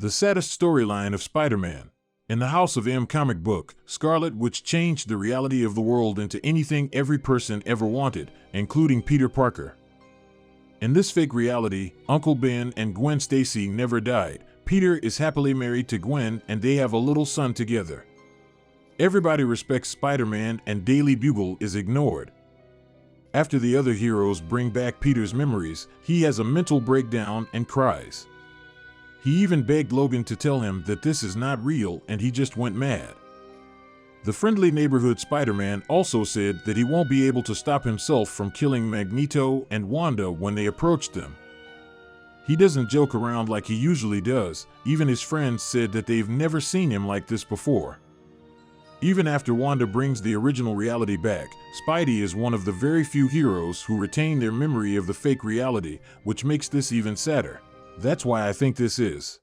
The saddest storyline of Spider-Man. In the House of M comic book, Scarlet Witch changed the reality of the world into anything every person ever wanted, including Peter Parker. In this fake reality, Uncle Ben and Gwen Stacy never died. Peter is happily married to Gwen and they have a little son together. Everybody respects Spider-Man and Daily Bugle is ignored. After the other heroes bring back Peter's memories, he has a mental breakdown and cries. He even begged Logan to tell him that this is not real and he just went mad. The friendly neighborhood Spider-Man also said that he won't be able to stop himself from killing Magneto and Wanda when they approached them. He doesn't joke around like he usually does. Even his friends said that they've never seen him like this before. Even after Wanda brings the original reality back, Spidey is one of the very few heroes who retain their memory of the fake reality, which makes this even sadder. That's why I think this is